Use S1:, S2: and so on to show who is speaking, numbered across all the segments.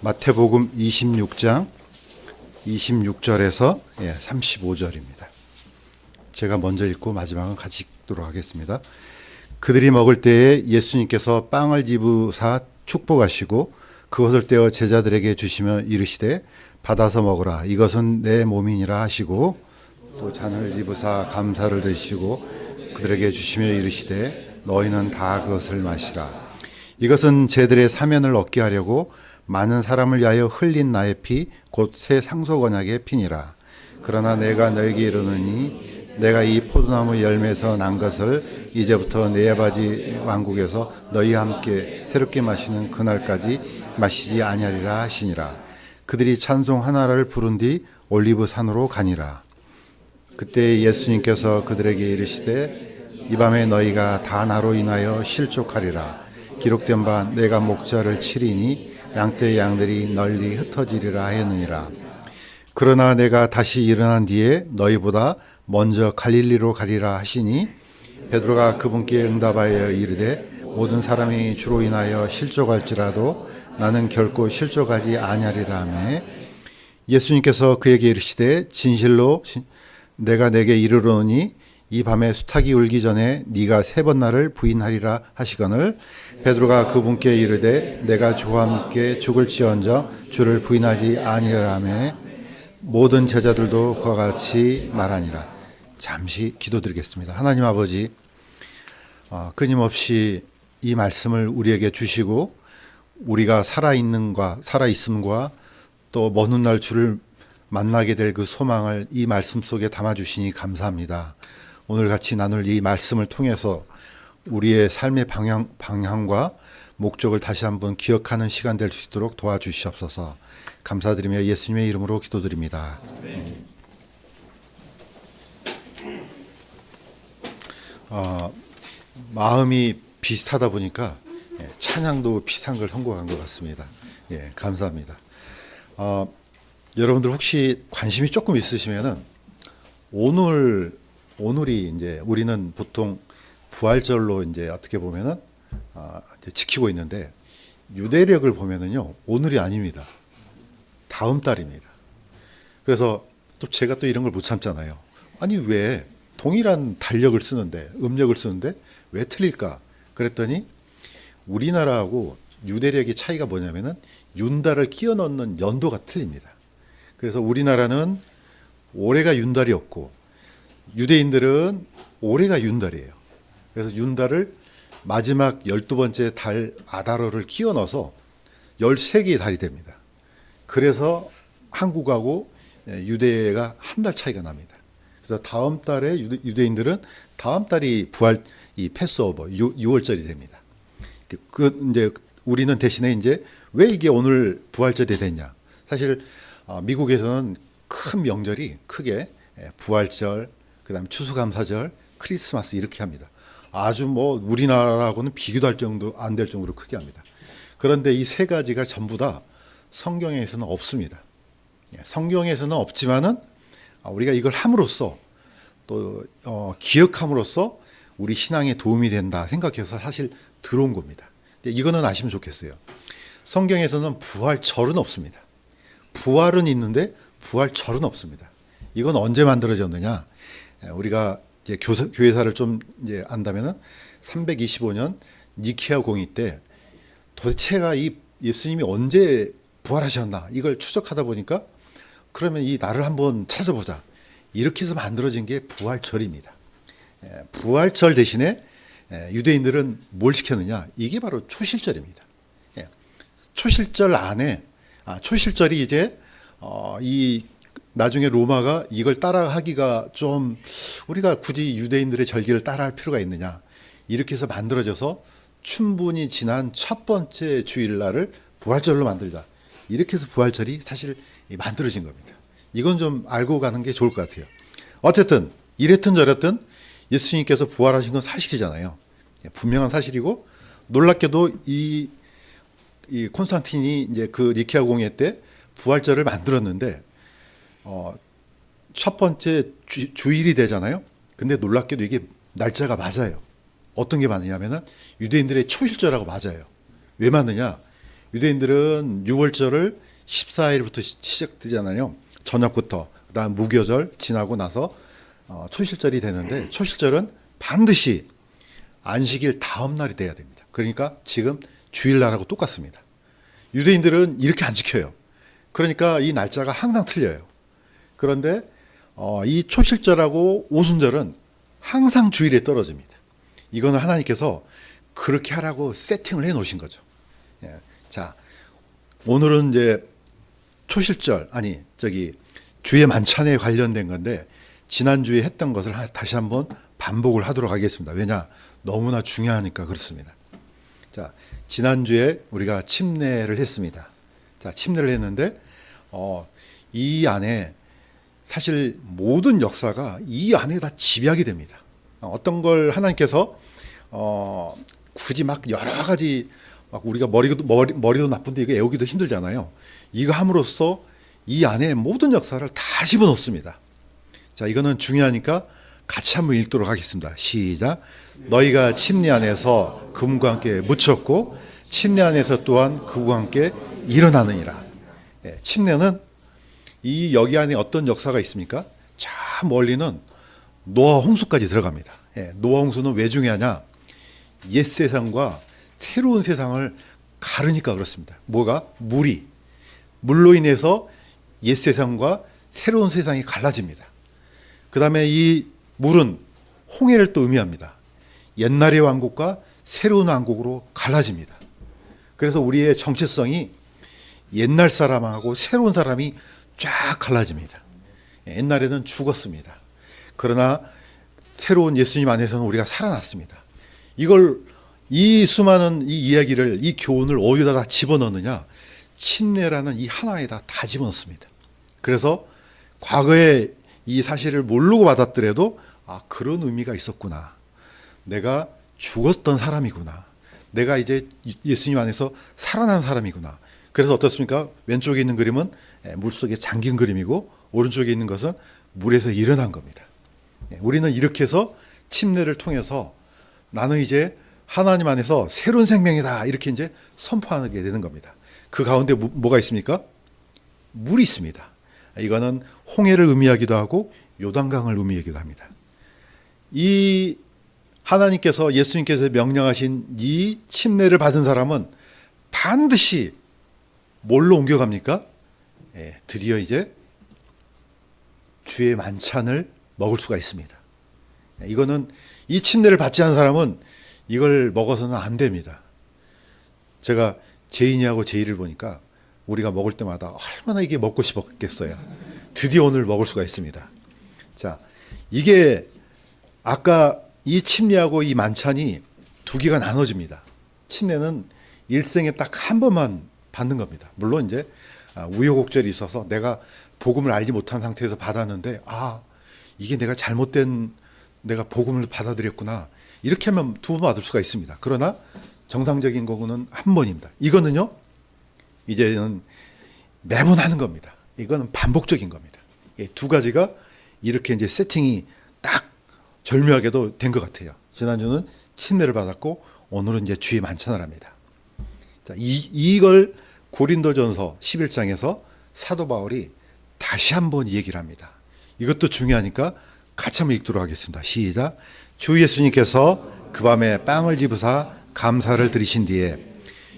S1: 마태복음 26장 26절에서 35절입니다. 제가 먼저 읽고 마지막은 같이 읽도록 하겠습니다. 그들이 먹을 때에 예수님께서 빵을 집으사 축복하시고 그것을 떼어 제자들에게 주시며 이르시되 받아서 먹으라 이것은 내 몸이니라 하시고 또 잔을 집으사 감사를 드시고 그들에게 주시며 이르시되 너희는 다 그것을 마시라 이것은 제들의 사면을 얻게 하려고 많은 사람을 위하여 흘린 나의 피 곧 새 상속 언약의 피니라. 그러나 내가 너에게 이르노니 내가 이 포도나무 열매에서 난 것을 이제부터 네 아버지 왕국에서 너희와 함께 새롭게 마시는 그날까지 마시지 아니하리라 하시니라. 그들이 찬송 하나를 부른 뒤 올리브 산으로 가니라. 그때 예수님께서 그들에게 이르시되 이 밤에 너희가 다 나로 인하여 실족하리라. 기록된 바 내가 목자를 치리니 양떼의 양들이 널리 흩어지리라 하였느니라. 그러나 내가 다시 일어난 뒤에 너희보다 먼저 갈릴리로 가리라 하시니 베드로가 그분께 응답하여 이르되 모든 사람이 주로 인하여 실족할지라도 나는 결코 실족하지 아니하리라 하매 예수님께서 그에게 이르시되 진실로 내가 내게 이르노니 이 밤에 수탉이 울기 전에 네가 세 번 나를 부인하리라 하시거늘 베드로가 그분께 이르되 내가 주와 함께 죽을지언정 주를 부인하지 아니하리라 하매 모든 제자들도 그와 같이 말하니라. 잠시 기도드리겠습니다. 하나님 아버지, 끊임없이 이 말씀을 우리에게 주시고 우리가 살아있음과 또 먼 훗날 주를 만나게 될 그 소망을 이 말씀 속에 담아주시니 감사합니다. 오늘 같이 나눌 이 말씀을 통해서 우리의 삶의 방향과 목적을 다시 한번 기억하는 시간 될 수 있도록 도와주시옵소서. 감사드리며 예수님의 이름으로 기도드립니다. 마음이 비슷하다 보니까 찬양도 비슷한 걸 선곡한 것 같습니다. 감사합니다. 여러분들 혹시 관심이 조금 있으시면은 오늘이 이제 우리는 보통 부활절로 이제 어떻게 보면은 이제 지키고 있는데 유대력을 보면은요 오늘이 아닙니다. 다음 달입니다. 그래서 또 제가 또 이런 걸 못 참잖아요. 아니 왜 동일한 달력을 쓰는데 음력을 쓰는데 왜 틀릴까? 그랬더니 우리나라하고 유대력의 차이가 뭐냐면은 윤달을 끼워 넣는 연도가 틀립니다. 그래서 우리나라는 올해가 윤달이었고 유대인들은 올해가 윤달이에요. 그래서 윤달을 마지막 12번째 달 아다로를 끼워 넣어서 13개의 달이 됩니다. 그래서 한국하고 유대가 한 달 차이가 납니다. 그래서 다음 달에 유대인들은 다음 달이 부활 이 패스오버 6월절이 됩니다. 이제 우리는 대신에 이제 왜 이게 오늘 부활절이 됐냐? 사실 미국에서는 큰 명절이 크게 부활절, 그다음에 추수감사절, 크리스마스 이렇게 합니다. 아주 뭐 우리나라하고는 비교도 할 정도 안 될 정도로 크게 합니다. 그런데 이 세 가지가 전부 다 성경에서는 없습니다. 성경에서는 없지만은 우리가 이걸 함으로써 또 기억함으로써 우리 신앙에 도움이 된다 생각해서 사실 들어온 겁니다. 이거는 아시면 좋겠어요. 성경에서는 부활절은 없습니다. 부활은 있는데 부활절은 없습니다. 이건 언제 만들어졌느냐? 우리가 이제 교회사를 좀 이제 안다면은 325년 니케아 공의 때 도대체가 이 예수님이 언제 부활하셨나 이걸 추적하다 보니까 그러면 이 날을 한번 찾아보자. 이렇게 해서 만들어진 게 부활절입니다. 부활절 대신에 유대인들은 뭘 지켰느냐? 이게 바로 초실절입니다. 초실절 안에 초실절이 이제 이 나중에 로마가 이걸 따라하기가 좀 우리가 굳이 유대인들의 절기를 따라할 필요가 있느냐 이렇게 해서 만들어져서 춘분이 지난 첫 번째 주일날을 부활절로 만들자 이렇게 해서 부활절이 사실 만들어진 겁니다. 이건 좀 알고 가는 게 좋을 것 같아요. 어쨌든 이랬든 저랬든 예수님께서 부활하신 건 사실이잖아요. 분명한 사실이고 놀랍게도 이 콘스탄틴이 이제 그 니케아 공회 때 부활절을 만들었는데 첫 번째 주일이 되잖아요. 근데 놀랍게도 이게 날짜가 맞아요. 어떤 게 맞느냐면은 유대인들의 초실절하고 맞아요. 왜 맞느냐? 유대인들은 유월절을 14일부터 시작되잖아요. 저녁부터. 그다음 무교절 지나고 나서 초실절이 되는데 초실절은 반드시 안식일 다음 날이 돼야 됩니다. 그러니까 지금 주일날하고 똑같습니다. 유대인들은 이렇게 안 지켜요. 그러니까 이 날짜가 항상 틀려요. 그런데 이 초실절하고 오순절은 항상 주일에 떨어집니다. 이거는 하나님께서 그렇게 하라고 세팅을 해 놓으신 거죠. 예. 자, 오늘은 이제 초실절, 주의 만찬에 관련된 건데, 지난주에 했던 것을 다시 한번 반복을 하도록 하겠습니다. 왜냐? 너무나 중요하니까 그렇습니다. 자, 지난주에 우리가 침례를 했습니다. 자, 침례를 했는데, 이 안에 사실 모든 역사가 이 안에 다 집약이 됩니다. 어떤 걸 하나님께서, 굳이 막 여러 가지, 막 우리가 머리도 나쁜데 이거 외우기도 힘들잖아요. 이거 함으로써 이 안에 모든 역사를 다 집어넣습니다. 자, 이거는 중요하니까 같이 한번 읽도록 하겠습니다. 시작. 너희가 침례 안에서 그분과 함께 묻혔고 침례 안에서 또한 그분과 함께 일어나느니라. 예, 침례는 여기 안에 어떤 역사가 있습니까? 저 멀리는 노아 홍수까지 들어갑니다. 예, 노아 홍수는 왜 중요하냐? 옛 세상과 새로운 세상을 가르니까 그렇습니다. 뭐가? 물로 인해서 옛 세상과 새로운 세상이 갈라집니다. 그 다음에 이 물은 홍해를 또 의미합니다. 옛날의 왕국과 새로운 왕국으로 갈라집니다. 그래서 우리의 정체성이 옛날 사람하고 새로운 사람이 쫙 갈라집니다. 옛날에는 죽었습니다. 그러나 새로운 예수님 안에서는 우리가 살아났습니다. 이 수많은 이 이야기를, 이 교훈을 어디다 다 집어넣느냐? 침례라는 이 하나에다 다 집어넣습니다. 그래서 과거에 이 사실을 모르고 받았더라도 그런 의미가 있었구나. 내가 죽었던 사람이구나. 내가 이제 예수님 안에서 살아난 사람이구나. 그래서 어떻습니까? 왼쪽에 있는 그림은 물속에 잠긴 그림이고 오른쪽에 있는 것은 물에서 일어난 겁니다. 우리는 이렇게 해서 침례를 통해서 나는 이제 하나님 안에서 새로운 생명이다. 이렇게 이제 선포하게 되는 겁니다. 그 가운데 뭐가 있습니까? 물이 있습니다. 이거는 홍해를 의미하기도 하고 요단강을 의미하기도 합니다. 이 하나님께서 예수님께서 명령하신 이 침례를 받은 사람은 반드시 뭘로 옮겨갑니까? 드디어 이제 주의 만찬을 먹을 수가 있습니다. 이거는 이 침례를 받지 않은 사람은 이걸 먹어서는 안 됩니다. 제가 제인이하고 제이를 보니까 우리가 먹을 때마다 얼마나 이게 먹고 싶었겠어요. 드디어 오늘 먹을 수가 있습니다. 자, 이게 아까 이 침례하고 이 만찬이 두 개가 나눠집니다. 침례는 일생에 딱 한 번만 받는 겁니다. 물론 이제 우여곡절이 있어서 내가 복음을 알지 못한 상태에서 받았는데 이게 내가 복음을 받아들였구나. 이렇게 하면 두 번 받을 수가 있습니다. 그러나 정상적인 거는 한 번입니다. 이거는요, 이제는 매번 하는 겁니다. 이거는 반복적인 겁니다. 두 가지가 이렇게 이제 세팅이 딱 절묘하게도 된 것 같아요. 지난주는 침례를 받았고 오늘은 이제 주의 만찬을 합니다. 자, 이걸 고린도전서 11장에서 사도 바울이 다시 한번 얘기를 합니다. 이것도 중요하니까 같이 한번 읽도록 하겠습니다. 시작. 주 예수님께서 그 밤에 빵을 집으사 감사를 드리신 뒤에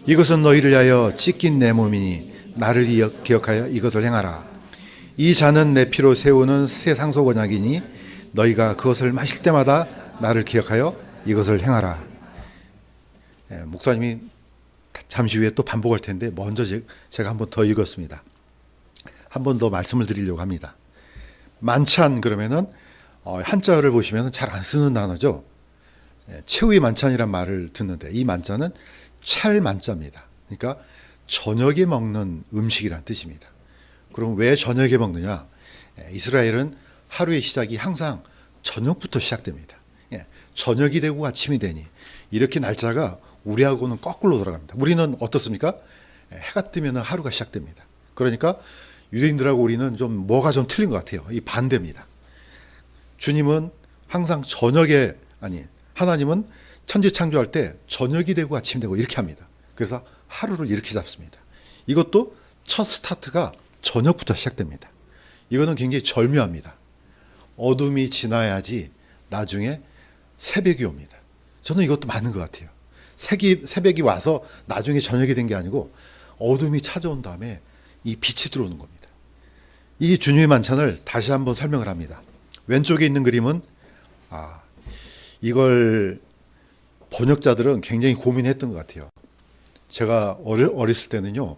S1: 이것은 너희를 위하여 찢긴 내 몸이니 나를 기억하여 이것을 행하라. 이 잔은 내 피로 세우는 새 상속 언약이니 너희가 그것을 마실 때마다 나를 기억하여 이것을 행하라. 목사님이 잠시 후에 또 반복할 텐데 먼저 제가 한번 더 읽었습니다. 한 번 더 말씀을 드리려고 합니다. 만찬 그러면은 한자어를 보시면 잘 안 쓰는 단어죠. 최후의 만찬이란 말을 듣는데 이 만찬은 찰만자입니다. 그러니까 저녁에 먹는 음식이란 뜻입니다. 그럼 왜 저녁에 먹느냐? 이스라엘은 하루의 시작이 항상 저녁부터 시작됩니다. 저녁이 되고 아침이 되니 이렇게 날짜가 우리하고는 거꾸로 돌아갑니다. 우리는 어떻습니까? 해가 뜨면 하루가 시작됩니다. 그러니까 유대인들하고 우리는 뭐가 좀 틀린 것 같아요. 이 반대입니다. 주님은 항상 하나님은 천지 창조할 때 저녁이 되고 아침이 되고 이렇게 합니다. 그래서 하루를 이렇게 잡습니다. 이것도 첫 스타트가 저녁부터 시작됩니다. 이거는 굉장히 절묘합니다. 어둠이 지나야지 나중에 새벽이 옵니다. 저는 이것도 맞는 것 같아요. 새벽이 와서 나중에 저녁이 된 게 아니고 어둠이 찾아온 다음에 이 빛이 들어오는 겁니다. 이 주님의 만찬을 다시 한번 설명을 합니다. 왼쪽에 있는 그림은 이걸 번역자들은 굉장히 고민했던 것 같아요. 제가 어렸을 때는요,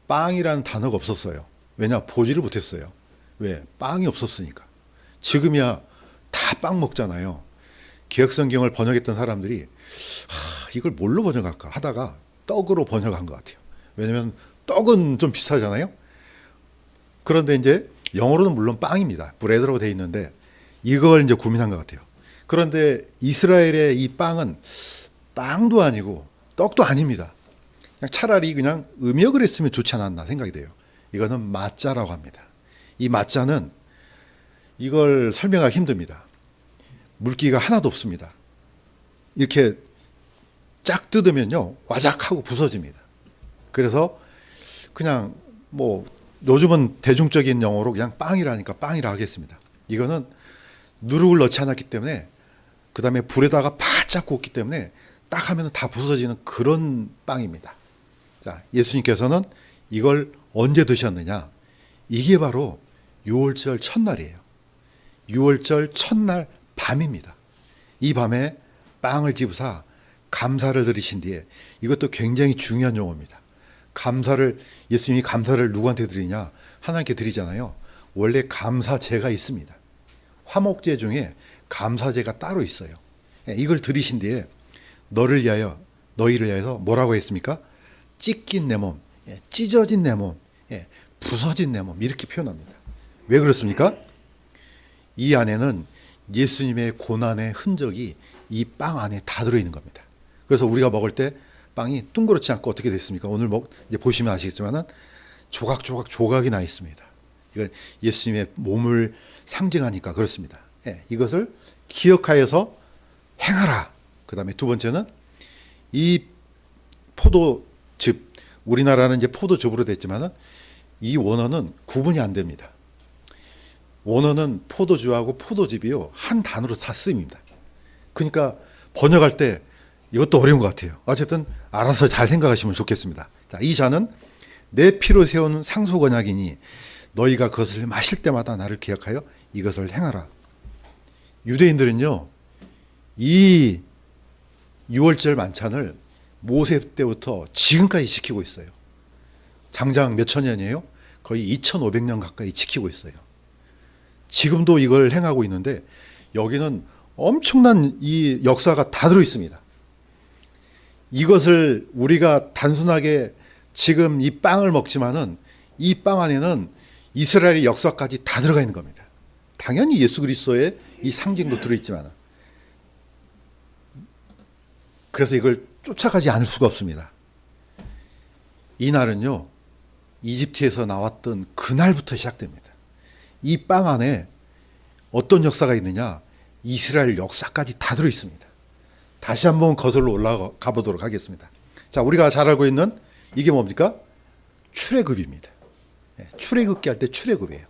S1: 빵이라는 단어가 없었어요. 왜냐? 보지를 못했어요. 왜? 빵이 없었으니까. 지금이야 다 빵 먹잖아요. 개혁성경을 번역했던 사람들이 이걸 뭘로 번역할까 하다가 떡으로 번역한 것 같아요. 왜냐하면 떡은 좀 비슷하잖아요. 그런데 이제 영어로는 물론 빵입니다. 브레드라고 되어 있는데 이걸 이제 고민한 것 같아요. 그런데 이스라엘의 이 빵은 빵도 아니고 떡도 아닙니다. 그냥 차라리 그냥 음역을 했으면 좋지 않았나 생각이 돼요. 이거는 마짜라고 합니다. 이 마짜는 이걸 설명하기 힘듭니다. 물기가 하나도 없습니다. 이렇게 쫙 뜯으면요, 와작하고 부서집니다. 그래서 그냥 뭐 요즘은 대중적인 영어로 그냥 빵이라니까 빵이라 하겠습니다. 이거는 누룩을 넣지 않았기 때문에, 그 다음에 불에다가 바짝 굽기 때문에 딱 하면 다 부서지는 그런 빵입니다. 자, 예수님께서는 이걸 언제 드셨느냐? 이게 바로 6월절 첫날이에요. 6월절 첫날 밤입니다. 이 밤에 빵을 집으사 감사를 드리신 뒤에, 이것도 굉장히 중요한 용어입니다. 예수님이 감사를 누구한테 드리냐? 하나님께 드리잖아요. 원래 감사제가 있습니다. 화목제 중에 감사제가 따로 있어요. 이걸 드리신 뒤에 너희를 위하여서 뭐라고 했습니까? 찢긴 내 몸, 찢어진 내 몸, 부서진 내 몸, 이렇게 표현합니다. 왜 그렇습니까? 이 안에는 예수님의 고난의 흔적이 이 빵 안에 다 들어있는 겁니다. 그래서 우리가 먹을 때 빵이 둥그렇지 않고 어떻게 됐습니까? 오늘 이제 보시면 아시겠지만은 조각이 나 있습니다. 이건 예수님의 몸을 상징하니까 그렇습니다. 이것을 기억하여서 행하라. 그 다음에 두 번째는 이 포도즙, 우리나라는 이제 포도즙으로 됐지만은 이 원어는 구분이 안 됩니다. 원어는 포도주하고 포도즙이요, 한 단어로 다 쓰입니다. 그러니까 번역할 때 이것도 어려운 것 같아요. 어쨌든 알아서 잘 생각하시면 좋겠습니다. 자, 이 잔은 내 피로 세운 상속 언약이니 너희가 그것을 마실 때마다 나를 기억하여 이것을 행하라. 유대인들은요, 이 6월절 만찬을 모세 때부터 지금까지 지키고 있어요. 장장 몇천 년이에요? 거의 2500년 가까이 지키고 있어요. 지금도 이걸 행하고 있는데 여기는 엄청난 이 역사가 다 들어 있습니다. 이것을 우리가 단순하게 지금 이 빵을 먹지만은 이 빵 안에는 이스라엘의 역사까지 다 들어가 있는 겁니다. 당연히 예수 그리스도의 이 상징도 들어있지만, 그래서 이걸 쫓아가지 않을 수가 없습니다. 이 날은요, 이집트에서 나왔던 그날부터 시작됩니다. 이 빵 안에 어떤 역사가 있느냐? 이스라엘 역사까지 다 들어 있습니다. 다시 한번 거슬러 올라가 보도록 하겠습니다. 자, 우리가 잘 알고 있는 이게 뭡니까? 출애굽입니다. 출애굽기 할 때 출애굽이에요.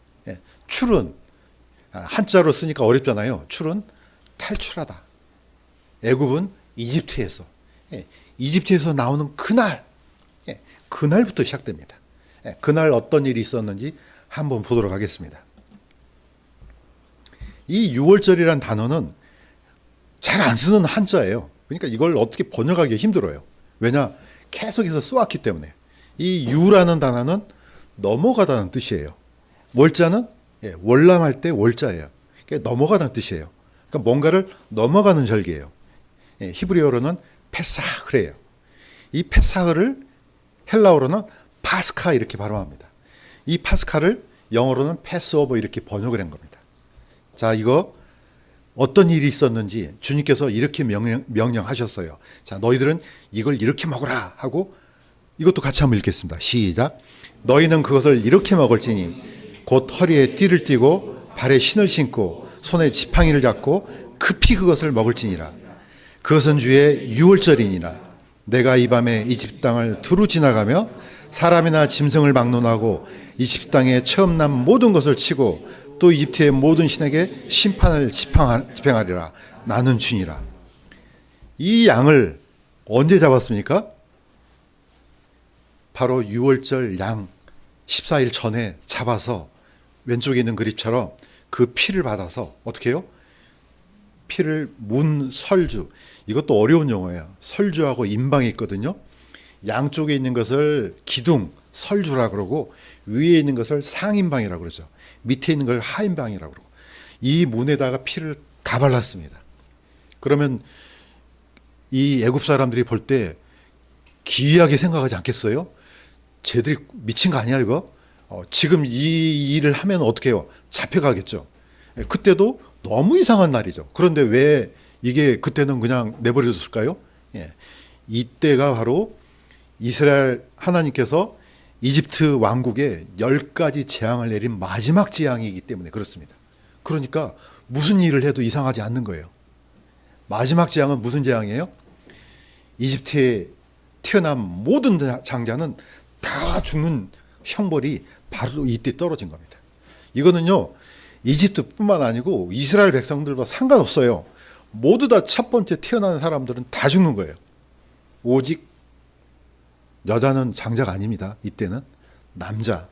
S1: 출은 한자로 쓰니까 어렵잖아요. 출은 탈출하다. 애굽은 이집트에서 나오는 그날, 그날부터 시작됩니다. 그날 어떤 일이 있었는지 한번 보도록 하겠습니다. 이 6월절이란 단어는 잘 안 쓰는 한자예요. 그러니까 이걸 어떻게 번역하기 힘들어요. 왜냐? 계속해서 써왔기 때문에. 이 유라는 단어는 넘어가다는 뜻이에요. 월자는 월남할 때 월자예요. 그러니까 넘어가다는 뜻이에요. 그러니까 뭔가를 넘어가는 절기예요. 히브리어로는 페사흐래요. 이 페사흐를 헬라어로는 파스카 이렇게 발음합니다. 이 파스카를 영어로는 패스오버 이렇게 번역을 한 겁니다. 자, 이거 어떤 일이 있었는지 주님께서 이렇게 명령하셨어요. 자, 너희들은 이걸 이렇게 먹으라 하고, 이것도 같이 한번 읽겠습니다. 시작. 너희는 그것을 이렇게 먹을지니 곧 허리에 띠를 띠고 발에 신을 신고 손에 지팡이를 잡고 급히 그것을 먹을지니라. 그것은 주의 유월절이니라. 내가 이 밤에 이집트 땅을 두루 지나가며 사람이나 짐승을 막론하고 이집트 땅에 처음 난 모든 것을 치고 또 이집트의 모든 신에게 심판을 집행하리라. 나는 주니라. 이 양을 언제 잡았습니까? 바로 6월절 양 14일 전에 잡아서 왼쪽에 있는 그립처럼 그 피를 받아서 어떻게 해요? 피를 문설주, 이것도 어려운 용어예요. 설주하고 임방이 있거든요. 양쪽에 있는 것을 기둥, 설주라 그러고 위에 있는 것을 상임방이라고 그러죠. 밑에 있는 걸 하임방이라고 그러고 이 문에다가 피를 다 발랐습니다. 그러면 이 애굽 사람들이 볼 때 기이하게 생각하지 않겠어요? 쟤들이 미친 거 아니야 이거? 지금 이 일을 하면 어떻게 해요? 잡혀가겠죠. 그때도 너무 이상한 날이죠. 그런데 왜 이게 그때는 그냥 내버려뒀을까요? 예. 이때가 바로 이스라엘 하나님께서 이집트 왕국에 10가지 재앙을 내린 마지막 재앙이기 때문에 그렇습니다. 그러니까 무슨 일을 해도 이상하지 않는 거예요. 마지막 재앙은 무슨 재앙이에요? 이집트에 태어난 모든 장자는 다 죽는 형벌이 바로 이때 떨어진 겁니다. 이거는요, 이집트뿐만 아니고 이스라엘 백성들과 상관없어요. 모두 다 첫 번째 태어나는 사람들은 다 죽는 거예요. 오직 여자는 장자가 아닙니다. 이때는 남자.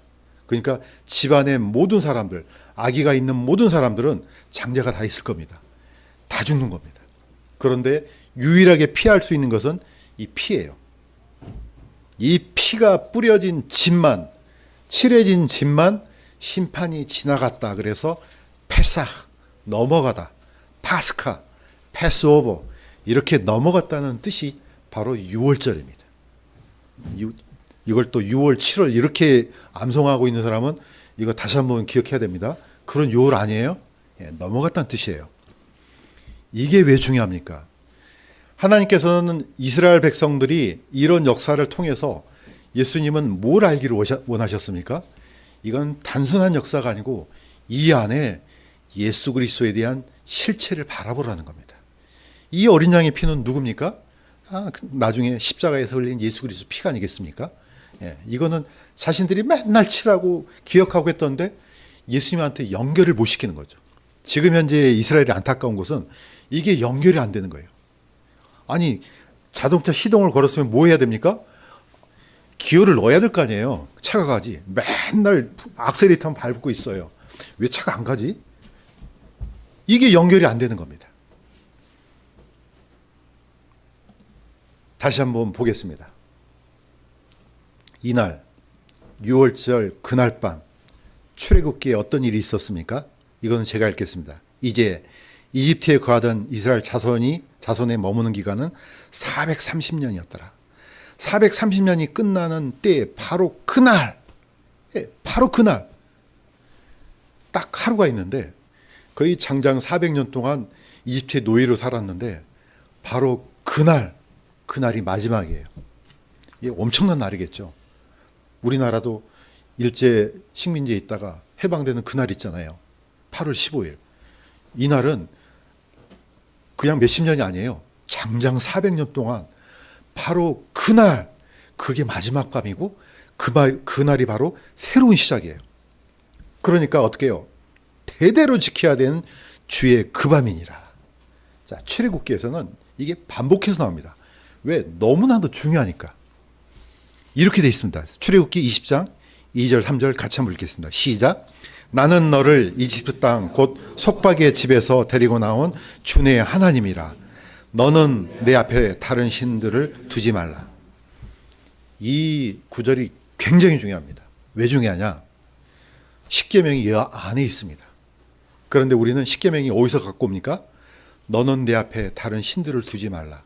S1: 그러니까 집안의 모든 사람들, 아기가 있는 모든 사람들은 장자가 다 있을 겁니다. 다 죽는 겁니다. 그런데 유일하게 피할 수 있는 것은 이 피예요. 이 피가 뿌려진 집만, 칠해진 집만 심판이 지나갔다. 그래서 페사, 넘어가다, 파스카, 패스오버, 이렇게 넘어갔다는 뜻이 바로 6월절입니다. 이걸 또 6월, 7월 이렇게 암송하고 있는 사람은 이거 다시 한번 기억해야 됩니다. 그런 6월 아니에요? 예, 넘어갔다는 뜻이에요. 이게 왜 중요합니까? 하나님께서는 이스라엘 백성들이 이런 역사를 통해서 예수님은 뭘 알기를 원하셨습니까? 이건 단순한 역사가 아니고 이 안에 예수 그리스도에 대한 실체를 바라보라는 겁니다. 이 어린 양의 피는 누굽니까? 나중에 십자가에서 흘린 예수 그리스도 피가 아니겠습니까? 예, 이거는 자신들이 맨날 치라고 기억하고 했던데 예수님한테 연결을 못 시키는 거죠. 지금 현재 이스라엘이 안타까운 것은 이게 연결이 안 되는 거예요. 아니, 자동차 시동을 걸었으면 뭐 해야 됩니까? 기어를 넣어야 될 거 아니에요. 차가 가지. 맨날 악셀레이터만 밟고 있어요. 왜 차가 안 가지? 이게 연결이 안 되는 겁니다. 다시 한번 보겠습니다. 이날 6월절 그날 밤 출애굽기에 어떤 일이 있었습니까? 이거는 제가 읽겠습니다. 이제 이집트에 거하던 이스라엘 자손에 머무는 기간은 430년이었더라. 430년이 끝나는 때에 바로 그날 딱 하루가 있는데 거의 장장 400년 동안 이집트의 노예로 살았는데 바로 그날이 마지막이에요. 이게 엄청난 날이겠죠. 우리나라도 일제 식민지에 있다가 해방되는 그날 있잖아요. 8월 15일. 이날은 그냥 몇십 년이 아니에요. 장장 400년 동안 바로 그게 마지막 밤이고 그날이 바로 새로운 시작이에요. 그러니까 어떻게 해요? 대대로 지켜야 되는 주의 그 밤이니라. 자, 출애굽기에서는 이게 반복해서 나옵니다. 왜? 너무나도 중요하니까. 이렇게 되어 있습니다. 출애굽기 20장 2절 3절 같이 한번 읽겠습니다. 시작. 나는 너를 이집트 땅 곧 속박의 집에서 데리고 나온 주의 하나님이라. 너는 내 앞에 다른 신들을 두지 말라. 이 구절이 굉장히 중요합니다. 왜 중요하냐? 십계명이 이 안에 있습니다. 그런데 우리는 십계명이 어디서 갖고 옵니까? 너는 내 앞에 다른 신들을 두지 말라.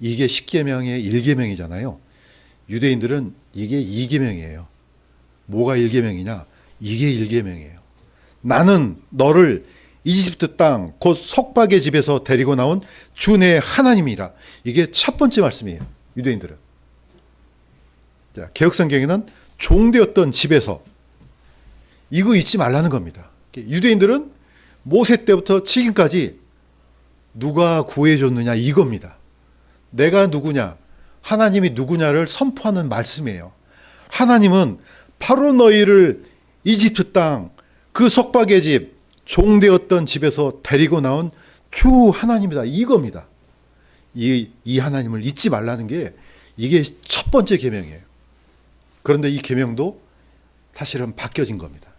S1: 이게 십계명의 1계명이잖아요. 유대인들은 이게 2계명이에요. 뭐가 1계명이냐? 이게 1계명이에요. 나는 너를 이집트 땅 곧 속박의 집에서 데리고 나온 주 내 하나님이라. 이게 첫 번째 말씀이에요. 유대인들은. 자, 개혁성경에는 종되었던 집에서 이거 잊지 말라는 겁니다. 유대인들은 모세 때부터 지금까지 누가 구해줬느냐 이겁니다. 내가 누구냐? 하나님이 누구냐를 선포하는 말씀이에요. 하나님은 바로 너희를 이집트 땅 그 속박의 집, 종되었던 집에서 데리고 나온 주 하나님이다. 이겁니다. 이 하나님을 잊지 말라는 게 이게 첫 번째 계명이에요. 그런데 이 계명도 사실은 바뀌어진 겁니다.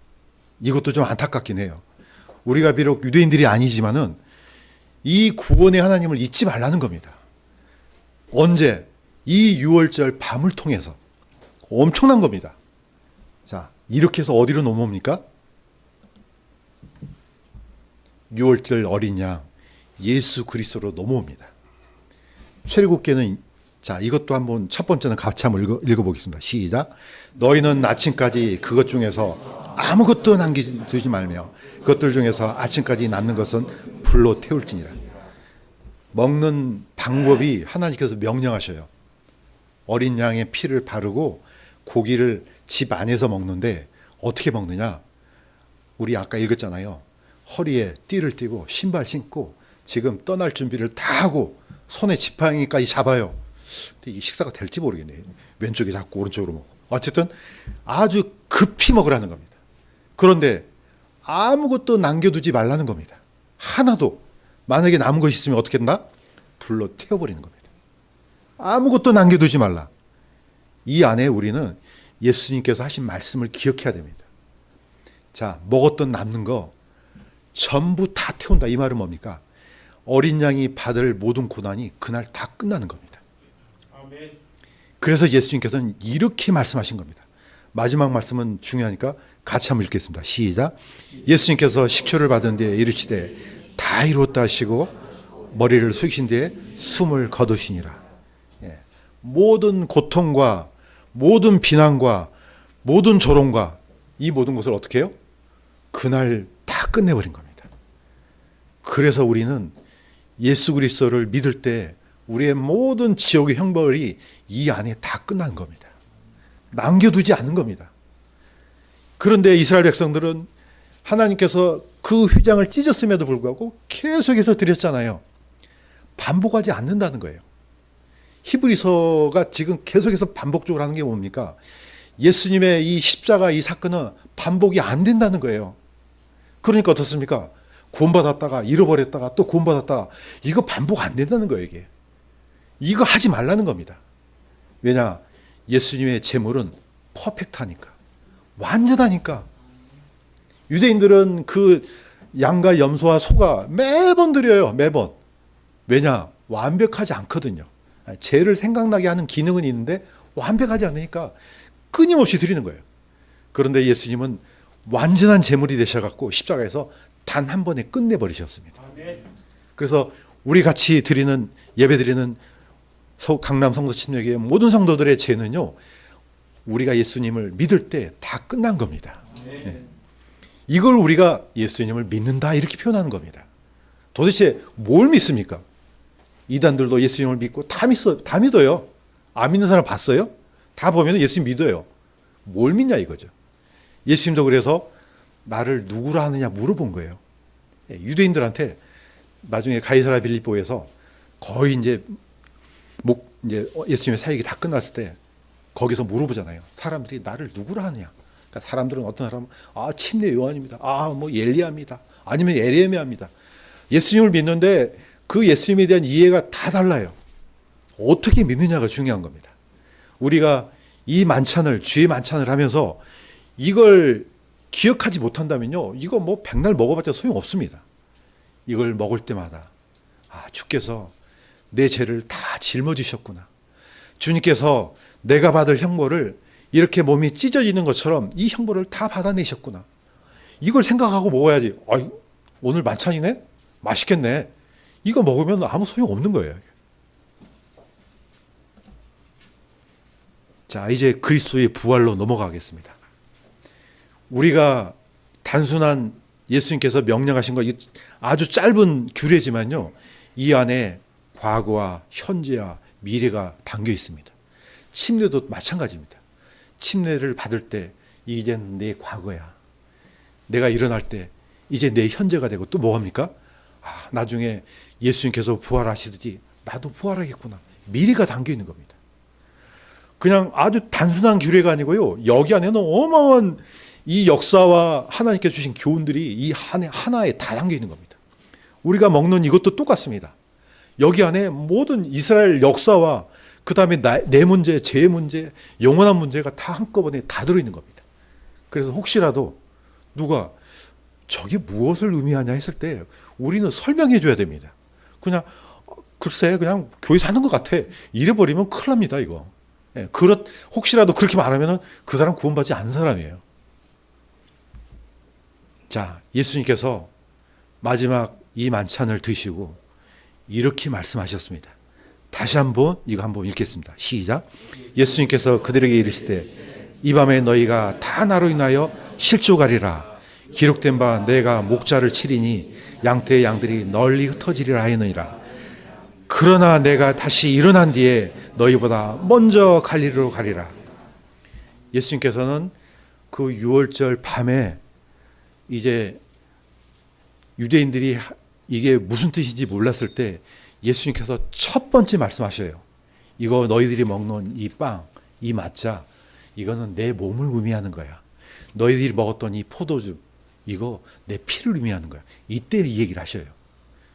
S1: 이것도 좀 안타깝긴 해요. 우리가 비록 유대인들이 아니지만은 이 구원의 하나님을 잊지 말라는 겁니다. 언제? 이 유월절 밤을 통해서. 엄청난 겁니다. 자, 이렇게 해서 어디로 넘어옵니까? 유월절 어린 양 예수 그리스도로 넘어옵니다. 출애굽기는 자, 이것도 한번 첫 번째는 같이 한번 읽어보겠습니다. 시작. 너희는 아침까지 그것 중에서 아무것도 남기지 말며 그것들 중에서 아침까지 남는 것은 불로 태울지니라. 먹는 방법이 하나님께서 명령하셔요. 어린 양의 피를 바르고 고기를 집 안에서 먹는데 어떻게 먹느냐? 우리 아까 읽었잖아요. 허리에 띠를 띠고 신발 신고 지금 떠날 준비를 다 하고 손에 지팡이까지 잡아요. 근데 이 식사가 될지 모르겠네요. 왼쪽에 잡고 오른쪽으로 먹고. 어쨌든 아주 급히 먹으라는 겁니다. 그런데 아무것도 남겨두지 말라는 겁니다. 하나도. 만약에 남은 것이 있으면 어떻게 된다? 불로 태워버리는 겁니다. 아무것도 남겨두지 말라. 이 안에 우리는 예수님께서 하신 말씀을 기억해야 됩니다. 자, 먹었던 남는 거 전부 다 태운다. 이 말은 뭡니까? 어린 양이 받을 모든 고난이 그날 다 끝나는 겁니다. 그래서 예수님께서는 이렇게 말씀하신 겁니다. 마지막 말씀은 중요하니까 같이 한번 읽겠습니다. 시작. 예수님께서 식초를 받은 뒤에 이르시되 다 이루었다 하시고 머리를 숙이신 뒤에 숨을 거두시니라. 예. 모든 고통과 모든 비난과 모든 조롱과 이 모든 것을 어떻게 해요? 그날 다 끝내버린 겁니다. 그래서 우리는 예수 그리스도를 믿을 때 우리의 모든 지옥의 형벌이 이 안에 다 끝난 겁니다. 남겨두지 않는 겁니다. 그런데 이스라엘 백성들은 하나님께서 그 휘장을 찢었음에도 불구하고 계속해서 드렸잖아요. 반복하지 않는다는 거예요. 히브리서가 지금 계속해서 반복적으로 하는 게 뭡니까? 예수님의 이 십자가 이 사건은 반복이 안 된다는 거예요. 그러니까 어떻습니까? 구원받았다가 잃어버렸다가 또 구원받았다가 이거 반복 안 된다는 거예요. 이게. 이거 하지 말라는 겁니다. 왜냐? 예수님의 제물은 퍼펙트하니까. 완전하니까. 유대인들은 그 양과 염소와 소가 매번 드려요. 매번. 왜냐? 완벽하지 않거든요. 죄를 생각나게 하는 기능은 있는데 완벽하지 않으니까 끊임없이 드리는 거예요. 그런데 예수님은 완전한 제물이 되셔갖고 십자가에서 단 한 번에 끝내버리셨습니다. 그래서 우리 같이 드리는 예배 드리는 강남 성도 침례교회 모든 성도들의 죄는요, 우리가 예수님을 믿을 때 다 끝난 겁니다. 예. 이걸 우리가 예수님을 믿는다 이렇게 표현하는 겁니다. 도대체 뭘 믿습니까? 이단들도 예수님을 믿고 다 믿어요. 안 믿는 사람 봤어요? 다 보면 예수님 믿어요. 뭘 믿냐 이거죠. 예수님도 그래서 나를 누구라 하느냐 물어본 거예요. 유대인들한테 나중에 가이사랴 빌립보에서 거의 이제 예수님의 사역이 다 끝났을 때 거기서 물어보잖아요. 사람들이 나를 누구라 하느냐. 그러니까 사람들은 어떤 사람은 침례 요한입니다. 엘리야입니다. 아니면 에레미야입니다. 예수님을 믿는데 그 예수님에 대한 이해가 다 달라요. 어떻게 믿느냐가 중요한 겁니다. 우리가 이 만찬을 주의 만찬을 하면서 이걸 기억하지 못한다면요, 이거 뭐 백날 먹어봤자 소용없습니다. 이걸 먹을 때마다 주께서 내 죄를 다 짊어지셨구나. 주님께서 내가 받을 형벌을 이렇게 몸이 찢어지는 것처럼 이 형벌을 다 받아내셨구나. 이걸 생각하고 먹어야지. 오늘 만찬이네? 맛있겠네. 이거 먹으면 아무 소용 없는 거예요. 자, 이제 그리스도의 부활로 넘어가겠습니다. 우리가 단순한 예수님께서 명령하신 거 아주 짧은 규례지만요, 이 안에 과거와 현재와 미래가 담겨 있습니다. 침례도 마찬가지입니다. 침례를 받을 때 이젠 내 과거야. 내가 일어날 때 이제 내 현재가 되고 또 뭐합니까? 나중에 예수님께서 부활하시듯이 나도 부활하겠구나. 미래가 담겨 있는 겁니다. 그냥 아주 단순한 규례가 아니고요. 여기 안에는 어마어마한 이 역사와 하나님께 주신 교훈들이 이 하나에 다 담겨 있는 겁니다. 우리가 먹는 이것도 똑같습니다. 여기 안에 모든 이스라엘 역사와 그 다음에 내 문제, 제 문제, 영원한 문제가 다 한꺼번에 다 들어있는 겁니다. 그래서 혹시라도 누가 저게 무엇을 의미하냐 했을 때 우리는 설명해 줘야 됩니다. 그냥 글쎄 그냥 교회에서 하는 것 같아 이래버리면 큰일 납니다. 이거. 예, 혹시라도 그렇게 말하면 그 사람 구원받지 않은 사람이에요. 자, 예수님께서 마지막 이 만찬을 드시고 이렇게 말씀하셨습니다. 다시 한번 이거 한번 읽겠습니다. 시작. 예수님께서 그들에게 이르시되 이 밤에 너희가 다 나로 인하여 실족하리라. 기록된 바 내가 목자를 치리니 양떼의 양들이 널리 흩어지리라 하였느니라. 그러나 내가 다시 일어난 뒤에 너희보다 먼저 갈릴리로 가리라. 예수님께서는 그 유월절 밤에 이제 유대인들이 이게 무슨 뜻인지 몰랐을 때 예수님께서 첫 번째 말씀하셔요. 이거 너희들이 먹는 이 빵, 이 mat자, 이거는 내 몸을 의미하는 거야. 너희들이 먹었던 이 포도주, 이거 내 피를 의미하는 거야. 이때 이 얘기를 하셔요.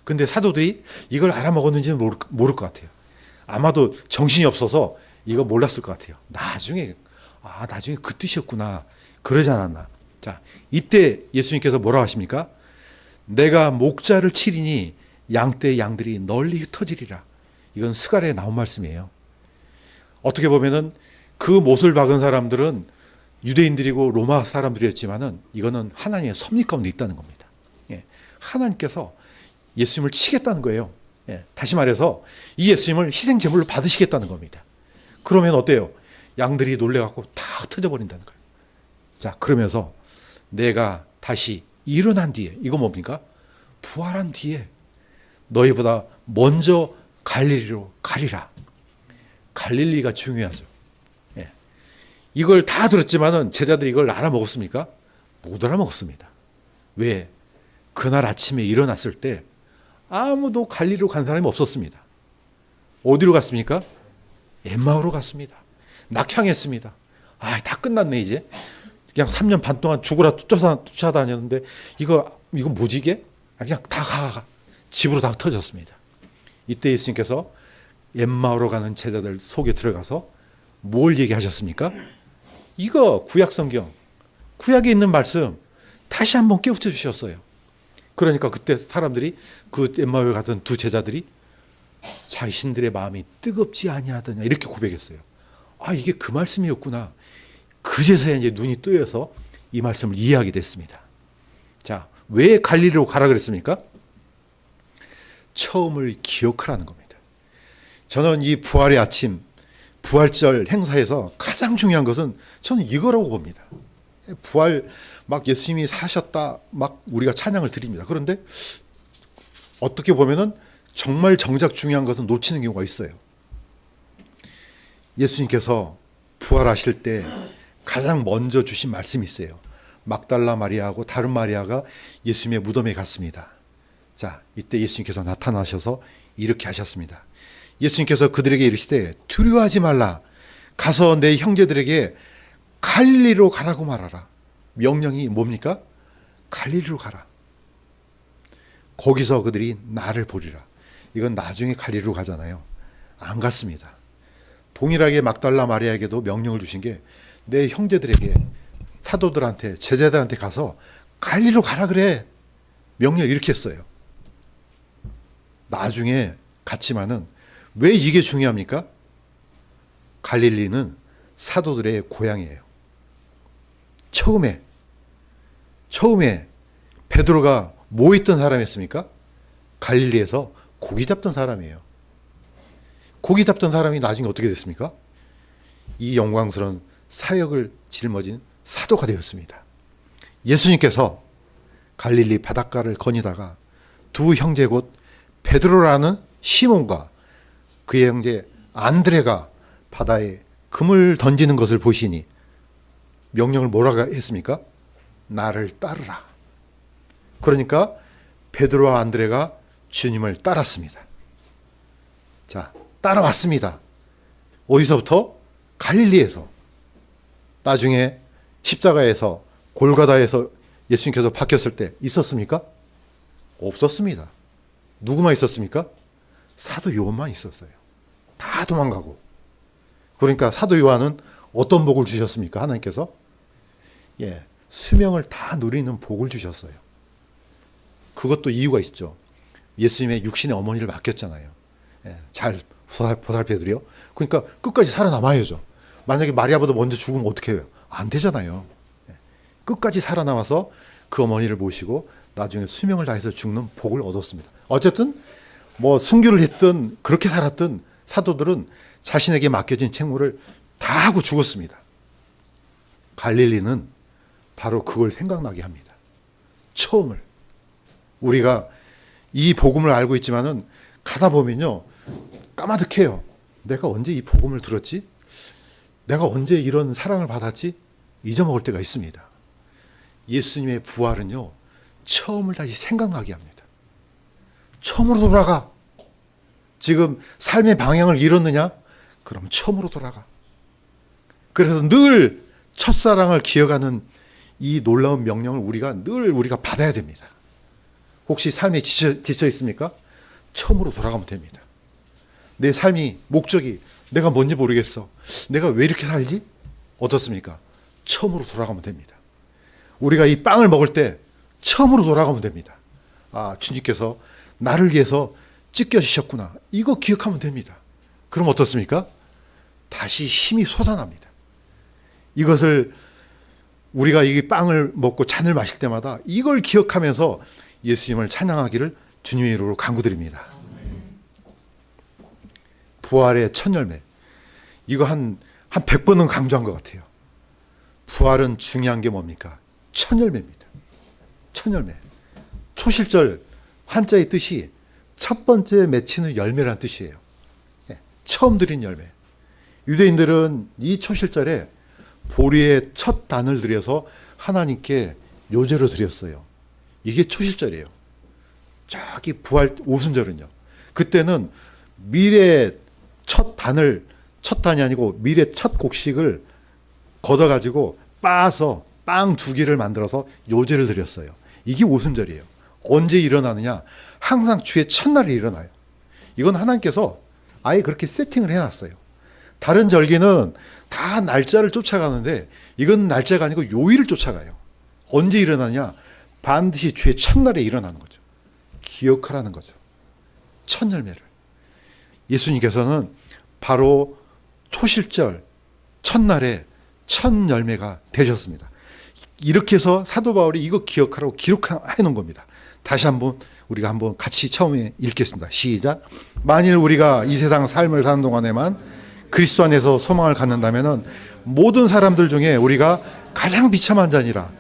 S1: 근데 사도들이 이걸 알아먹었는지는 모를 것 같아요. 아마도 정신이 없어서 이거 몰랐을 것 같아요. 나중에 그 뜻이었구나. 그러지 않았나. 자, 이때 예수님께서 뭐라고 하십니까? 내가 목자를 치리니 양떼의 양들이 널리 흩어지리라. 이건 스가랴에 나온 말씀이에요. 어떻게 보면은 그 못을 박은 사람들은 유대인들이고 로마 사람들이었지만은 이거는 하나님의 섭리 가운데 있다는 겁니다. 예, 하나님께서 예수님을 치겠다는 거예요. 예, 다시 말해서 이 예수님을 희생제물로 받으시겠다는 겁니다. 그러면 어때요? 양들이 놀래갖고 다 흩어져 버린다는 거예요. 자, 그러면서 내가 다시 일어난 뒤에, 이거 뭡니까? 부활한 뒤에 너희보다 먼저 갈릴리로 가리라. 갈릴리가 중요하죠. 예. 이걸 다 들었지만은 제자들이 이걸 알아먹었습니까? 못 알아먹었습니다. 왜? 그날 아침에 일어났을 때 아무도 갈릴리로 간 사람이 없었습니다. 어디로 갔습니까? 엠마오로 갔습니다. 낙향했습니다. 다 끝났네 이제. 그냥 3년 반 동안 죽으라 쫓아다녔는데 이거 뭐지 이게? 그냥 다 가. 집으로 다 흩어졌습니다. 이때 예수님께서 엠마오로 가는 제자들 속에 들어가서 뭘 얘기하셨습니까? 이거 구약성경, 구약에 있는 말씀 다시 한번 깨우쳐 주셨어요. 그러니까 그때 사람들이 그 엠마오에 가던 두 제자들이 자신들의 마음이 뜨겁지 아니하더냐 이렇게 고백했어요. 이게 그 말씀이었구나. 그제서야 이제 눈이 뜨여서 이 말씀을 이해하게 됐습니다. 자, 왜 갈릴리로 가라 그랬습니까? 처음을 기억하라는 겁니다. 저는 이 부활의 아침, 부활절 행사에서 가장 중요한 것은 저는 이거라고 봅니다. 부활 막 예수님이 사셨다 막 우리가 찬양을 드립니다. 그런데 어떻게 보면은 정말 정작 중요한 것은 놓치는 경우가 있어요. 예수님께서 부활하실 때 가장 먼저 주신 말씀이 있어요. 막달라 마리아하고 다른 마리아가 예수님의 무덤에 갔습니다. 자, 이때 예수님께서 나타나셔서 이렇게 하셨습니다. 예수님께서 그들에게 이르시되 두려워하지 말라. 가서 내 형제들에게 갈릴리로 가라고 말하라. 명령이 뭡니까? 갈릴리로 가라. 거기서 그들이 나를 보리라. 이건 나중에 갈릴리로 가잖아요. 안 갔습니다. 동일하게 막달라 마리아에게도 명령을 주신 게 내 형제들에게 사도들한테 제자들한테 가서 갈릴리로 가라 그래. 명령 이렇게 했어요. 나중에 갔지만은 왜 이게 중요합니까? 갈릴리는 사도들의 고향이에요. 처음에 베드로가 뭐 있던 사람이었습니까? 갈릴리에서 고기 잡던 사람이에요. 고기 잡던 사람이 나중에 어떻게 됐습니까? 이 영광스러운 사역을 짊어진 사도가 되었습니다. 예수님께서 갈릴리 바닷가를 거니다가 두 형제 곧 베드로라는 시몬과 그의 형제 안드레가 바다에 금을 던지는 것을 보시니 명령을 뭐라고 했습니까? 나를 따르라. 그러니까 베드로와 안드레가 주님을 따랐습니다. 자, 따라왔습니다. 어디서부터? 갈릴리에서, 나중에 십자가에서, 골고다에서 예수님께서 박혔을 때 있었습니까? 없었습니다. 누구만 있었습니까? 사도 요한만 있었어요. 다 도망가고. 그러니까 사도 요한은 어떤 복을 주셨습니까? 하나님께서 수명을 다 누리는 복을 주셨어요. 그것도 이유가 있죠. 예수님의 육신의 어머니를 맡겼잖아요. 잘 보살펴드려. 그러니까 끝까지 살아남아야죠. 만약에 마리아보다 먼저 죽으면 어떻게 해요? 안 되잖아요. 끝까지 살아남아서 그 어머니를 모시고 나중에 수명을 다해서 죽는 복을 얻었습니다. 어쨌든 뭐 순교를 했든 그렇게 살았든 사도들은 자신에게 맡겨진 책무를 다 하고 죽었습니다. 갈릴리는 바로 그걸 생각나게 합니다. 처음을. 우리가 이 복음을 알고 있지만은 가다 보면요, 까마득해요. 내가 언제 이 복음을 들었지? 내가 언제 이런 사랑을 받았지? 잊어먹을 때가 있습니다. 예수님의 부활은요, 처음을 다시 생각나게 합니다. 처음으로 돌아가. 지금 삶의 방향을 잃었느냐? 그럼 처음으로 돌아가. 그래서 늘 첫사랑을 기억하는 이 놀라운 명령을 우리가 받아야 됩니다. 혹시 삶에 지쳐 있습니까? 처음으로 돌아가면 됩니다. 내 삶이 목적이 내가 뭔지 모르겠어. 내가 왜 이렇게 살지? 어떻습니까? 처음으로 돌아가면 됩니다. 우리가 이 빵을 먹을 때 처음으로 돌아가면 됩니다. 아, 주님께서 나를 위해서 찢겨지셨구나. 이거 기억하면 됩니다. 그럼 어떻습니까? 다시 힘이 솟아납니다. 이것을 우리가 이 빵을 먹고 잔을 마실 때마다 이걸 기억하면서 예수님을 찬양하기를 주님의 이름으로 간구드립니다. 부활의 첫 열매. 이거 한 100번은 강조한 것 같아요. 부활은 중요한 게 뭡니까? 첫 열매입니다. 첫 열매. 초실절 한자의 뜻이 첫 번째 맺히는 열매라는 뜻이에요. 처음 드린 열매. 유대인들은 이 초실절에 보리의 첫 단을 들여서 하나님께 요제로 드렸어요. 이게 초실절이에요. 저기 부활 오순절은요. 그때는 밀의 첫 단이 아니고 밀의 첫 곡식을 걷어가지고 빻아서 빵 2개를 만들어서 요제를 드렸어요. 이게 오순절이에요. 언제 일어나느냐? 항상 주의 첫날에 일어나요. 이건 하나님께서 아예 그렇게 세팅을 해놨어요. 다른 절기는 다 날짜를 쫓아가는데 이건 날짜가 아니고 요일을 쫓아가요. 언제 일어나냐? 반드시 주의 첫날에 일어나는 거죠. 기억하라는 거죠. 첫 열매를. 예수님께서는 바로 초실절 첫날에 첫 열매가 되셨습니다. 이렇게 해서 사도 바울이 이거 기억하라고 기록해 놓은 겁니다. 다시 우리가 한번 같이 처음에 읽겠습니다. 시작. 만일 우리가 이 세상 삶을 사는 동안에만 그리스도 안에서 소망을 갖는다면은 모든 사람들 중에 우리가 가장 비참한 자니라.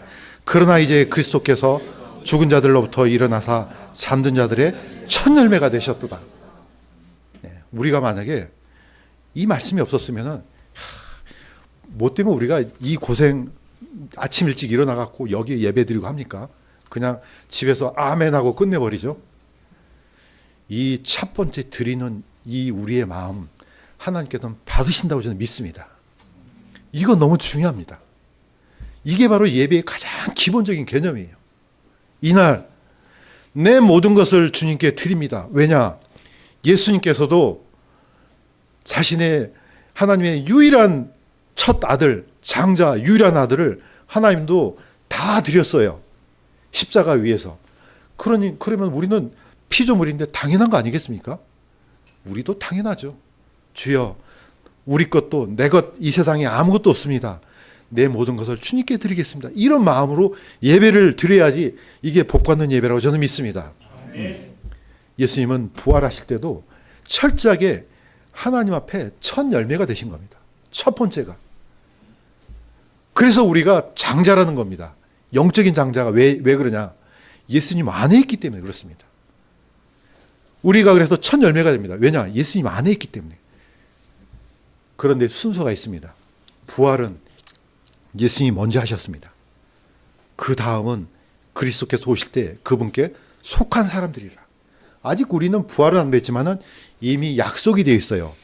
S1: 그러나 이제 그리스도께서 죽은 자들로부터 일어나사 잠든 자들의 첫 열매가 되셨도다. 우리가 만약에 이 말씀이 없었으면은 뭐 때문에 우리가 이 고생 아침 일찍 일어나갖고 여기 예배 드리고 합니까? 그냥 집에서 아멘하고 끝내버리죠. 이 첫 번째 드리는 이 우리의 마음 하나님께서는 받으신다고 저는 믿습니다. 이거 너무 중요합니다. 이게 바로 예배의 가장 기본적인 개념이에요. 이날 내 모든 것을 주님께 드립니다. 왜냐? 예수님께서도 자신의 하나님의 유일한 첫 아들, 장자, 유일한 아들을 하나님도 다 드렸어요. 십자가 위에서. 그러면 우리는 피조물인데 당연한 거 아니겠습니까? 우리도 당연하죠. 주여, 우리 것도 내 것 이 세상에 아무것도 없습니다. 내 모든 것을 주님께 드리겠습니다. 이런 마음으로 예배를 드려야지 이게 복받는 예배라고 저는 믿습니다. 예수님은 부활하실 때도 철저하게 하나님 앞에 첫 열매가 되신 겁니다. 첫 번째가. 그래서 우리가 장자라는 겁니다. 영적인 장자가 왜 그러냐? 예수님 안에 있기 때문에 그렇습니다. 우리가 그래서 첫 열매가 됩니다. 왜냐? 예수님 안에 있기 때문에. 그런데 순서가 있습니다. 부활은 예수님이 먼저 하셨습니다. 그 다음은 그리스도께서 오실 때 그분께 속한 사람들이라. 아직 우리는 부활은 안 됐지만은 이미 약속이 되어 있어요.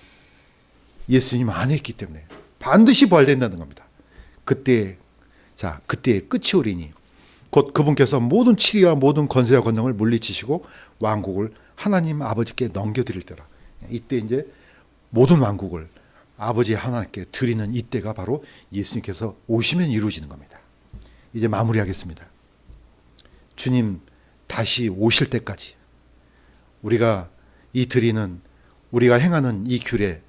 S1: 예수님 안에 있기 때문에 반드시 부활된다는 겁니다. 그때의 끝이 오리니 곧 그분께서 모든 치리와 모든 권세와 권능을 물리치시고 왕국을 하나님 아버지께 넘겨드릴 때라. 이때 이제 모든 왕국을 아버지 하나님께 드리는 이때가 바로 예수님께서 오시면 이루어지는 겁니다. 이제 마무리하겠습니다. 주님 다시 오실 때까지 우리가 우리가 행하는 이 규례,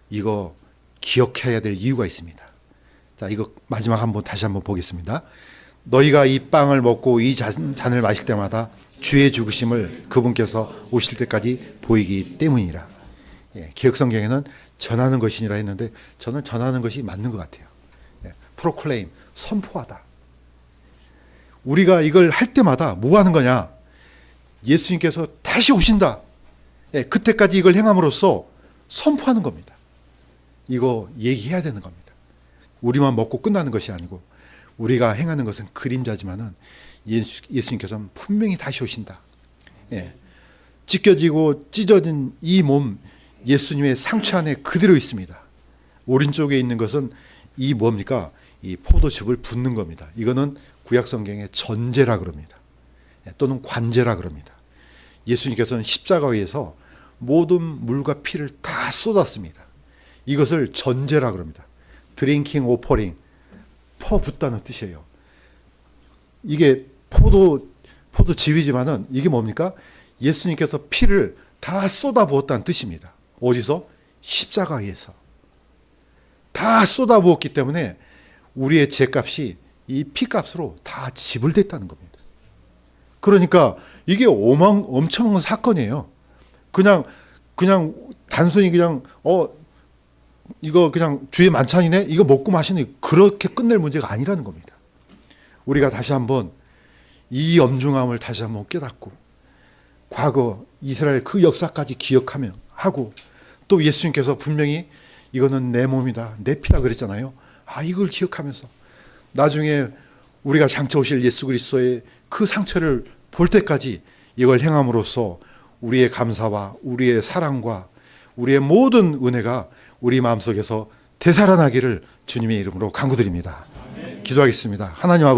S1: 이거 기억해야 될 이유가 있습니다. 자, 이거 마지막 다시 한번 보겠습니다. 너희가 이 빵을 먹고 이 잔을 마실 때마다 주의 죽으심을 그분께서 오실 때까지 보이기 때문이라. 개혁성경에는 전하는 것이니라 했는데 저는 전하는 것이 맞는 것 같아요. 프로클레임, 선포하다. 우리가 이걸 할 때마다 뭐 하는 거냐? 예수님께서 다시 오신다. 그때까지 이걸 행함으로써 선포하는 겁니다. 이거 얘기해야 되는 겁니다. 우리만 먹고 끝나는 것이 아니고 우리가 행하는 것은 그림자지만은 예수님께서는 분명히 다시 오신다. 찢겨지고 찢어진 이 몸 예수님의 상처 안에 그대로 있습니다. 오른쪽에 있는 것은 이 뭡니까? 이 포도즙을 붓는 겁니다. 이거는 구약성경의 전제라 그럽니다. 또는 관제라 그럽니다. 예수님께서는 십자가 위에서 모든 물과 피를 다 쏟았습니다. 이것을 전제라 그럽니다. 드링킹 오퍼링, 퍼붓다는 뜻이에요. 이게 포도즙이지만은 이게 뭡니까? 예수님께서 피를 다 쏟아부었다는 뜻입니다. 어디서? 십자가 위에서. 다 쏟아부었기 때문에 우리의 죄값이 이 피값으로 다 지불됐다는 겁니다. 그러니까 이게 엄청난 사건이에요. 그냥 단순히 이거 그냥 주의 만찬이네? 이거 먹고 마시니 그렇게 끝낼 문제가 아니라는 겁니다. 우리가 다시 한번 이 엄중함을 다시 한번 깨닫고 과거 이스라엘 그 역사까지 기억하며 하고 또 예수님께서 분명히 이거는 내 몸이다, 내 피다 그랬잖아요. 이걸 기억하면서 나중에 우리가 장차 오실 예수 그리스도의 그 상처를 볼 때까지 이걸 행함으로써 우리의 감사와 우리의 사랑과 우리의 모든 은혜가 우리 마음속에서 되살아나기를 주님의 이름으로 간구드립니다. 기도하겠습니다. 하나님 아버지